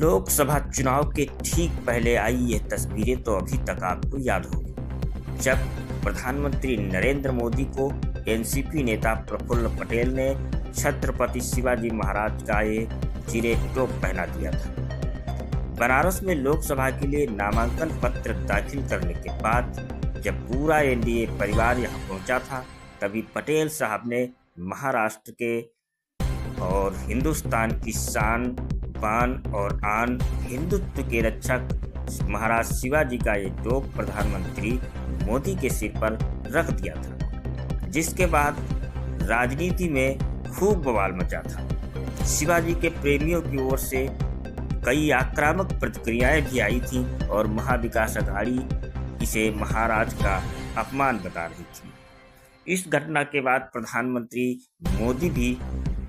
लोकसभा चुनाव के ठीक पहले आई ये तस्वीरें तो अभी तक आपको याद होगी, जब प्रधानमंत्री नरेंद्र मोदी को एनसीपी नेता प्रफुल्ल पटेल ने छत्रपति शिवाजी महाराज का ये चिरे टोप पहना दिया था। बनारस में लोकसभा के लिए नामांकन पत्र दाखिल करने के बाद जब पूरा एनडीए परिवार यहाँ पहुंचा था, तभी पटेल साहब ने महाराष्ट्र के और हिंदुस्तान की शान, बान और आन हिंदुत्व के रक्षक महाराज शिवाजी का ये टोप प्रधानमंत्री मोदी के सिर पर रख दिया था, जिसके बाद राजनीति में खूब बवाल मचा था। शिवाजी के प्रेमियों की ओर से कई आक्रामक प्रतिक्रियाएं भी आई थी और महाविकास अघाड़ी इसे महाराज का अपमान बता रही थी। इस घटना के बाद प्रधानमंत्री मोदी भी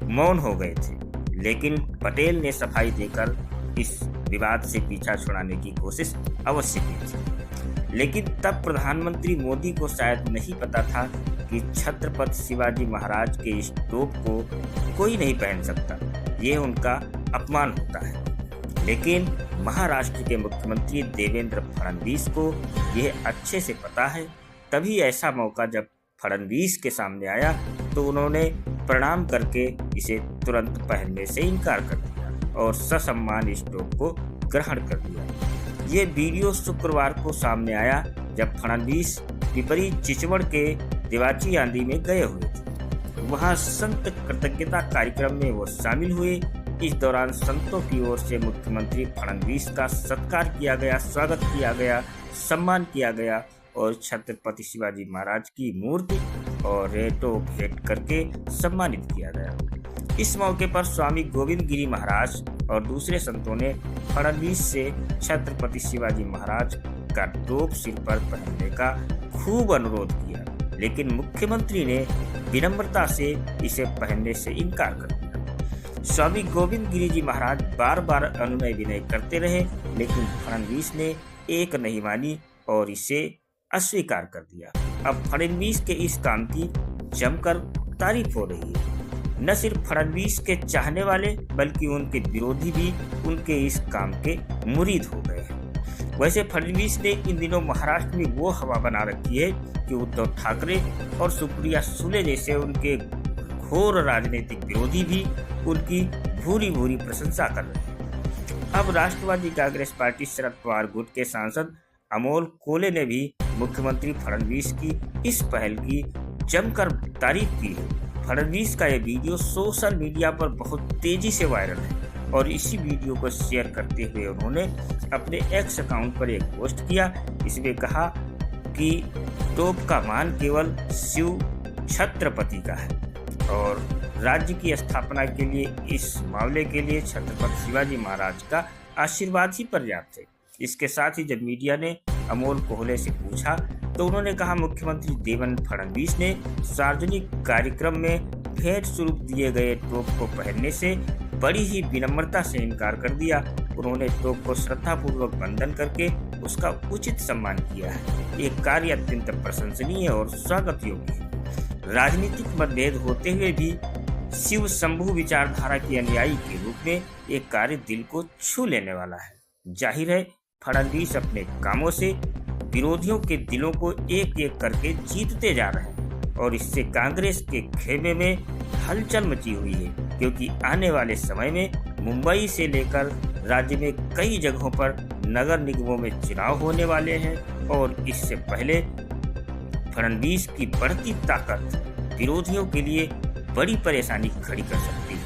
मौन हो गए थे, लेकिन पटेल ने सफाई देकर इस विवाद से पीछा छुड़ाने की कोशिश अवश्य की थी। लेकिन तब प्रधानमंत्री मोदी को शायद नहीं पता था कि छत्रपति शिवाजी महाराज के इस टोप को कोई नहीं पहन सकता, ये उनका अपमान होता है। लेकिन महाराष्ट्र के मुख्यमंत्री देवेंद्र फडणवीस को यह अच्छे से पता है। तभी ऐसा मौका जब फडणवीस के सामने आया तो उन्होंने प्रणाम करके इसे तुरंत पहनने से इनकार कर दिया और ससम्मान इस टोप को ग्रहण कर लिया। ये वीडियो शुक्रवार को सामने आया जब फडणवीस पिपरी चिचवड़ के देवाची आंधी में गए हुए थे। वहां संत कृतज्ञता कार्यक्रम में वो शामिल हुए। इस दौरान संतों की ओर से मुख्यमंत्री फडणवीस का सत्कार किया गया, स्वागत किया गया, सम्मान किया गया और छत्रपति शिवाजी महाराज की मूर्ति और टोप भेंट करके सम्मानित किया गया। इस मौके पर स्वामी गोविंद गिरी महाराज और दूसरे संतों ने फडणवीस से छत्रपति शिवाजी महाराज का टोप सिर पर पहनने का खूब अनुरोध किया, लेकिन मुख्यमंत्री ने विनम्रता से इसे पहनने से इनकार कर दिया। स्वामी गोविंद गिरी जी महाराज बार बार अनुनय विनय करते रहे, लेकिन फडणवीस ने एक नहीं मानी और इसे अस्वीकार कर दिया। अब फडणवीस के इस काम की जमकर तारीफ हो रही है। न सिर्फ फडणवीस के चाहने वाले बल्कि उनके विरोधी भी उनके इस काम के मुरीद हो गए हैं। वैसे फडणवीस ने इन दिनों महाराष्ट्र में वो हवा बना रखी है कि उद्धव ठाकरे और सुप्रिया सुले जैसे उनके घोर राजनीतिक विरोधी भी उनकी भूरी भूरी प्रशंसा कर रहे हैं। अब राष्ट्रवादी कांग्रेस पार्टी शरद पवार गुट के सांसद अमोल कोले ने भी मुख्यमंत्री फडणवीस की इस पहल की जमकर तारीफ की है। फडणवीस का यह वीडियो सोशल मीडिया पर बहुत तेजी से वायरल है और इसी वीडियो को शेयर करते हुए उन्होंने अपने एक्स अकाउंट पर एक पोस्ट किया। इसमें कहा कि टोप का मान केवल शिव छत्रपति का है और राज्य की स्थापना के लिए इस मामले के लिए छत्रपति शिवाजी महाराज का आशीर्वाद ही पर्याप्त है। इसके साथ ही जब मीडिया ने अमोल कोहले से पूछा तो उन्होंने कहा मुख्यमंत्री देवेंद्र फडणवीस ने सार्वजनिक कार्यक्रम में भेंट स्वरूप दिए गए टोप को पहनने से बड़ी ही विनम्रता से इनकार कर दिया। उन्होंने टोप को श्रद्धापूर्वक वंदन करके उसका उचित सम्मान किया है। ये कार्य अत्यंत प्रशंसनीय और स्वागत योग्य है। राजनीतिक मतभेद होते हुए भी शिव शंभु विचारधारा के अनुयायी के रूप में ये कार्य दिल को छू लेने वाला है। जाहिर है फडणवीस अपने कामों से विरोधियों के दिलों को एक एक करके जीतते जा रहे हैं और इससे कांग्रेस के खेमे में हलचल मची हुई है, क्योंकि आने वाले समय में मुंबई से लेकर राज्य में कई जगहों पर नगर निगमों में चुनाव होने वाले हैं और इससे पहले फडणवीस की बढ़ती ताकत विरोधियों के लिए बड़ी परेशानी खड़ी कर सकती है।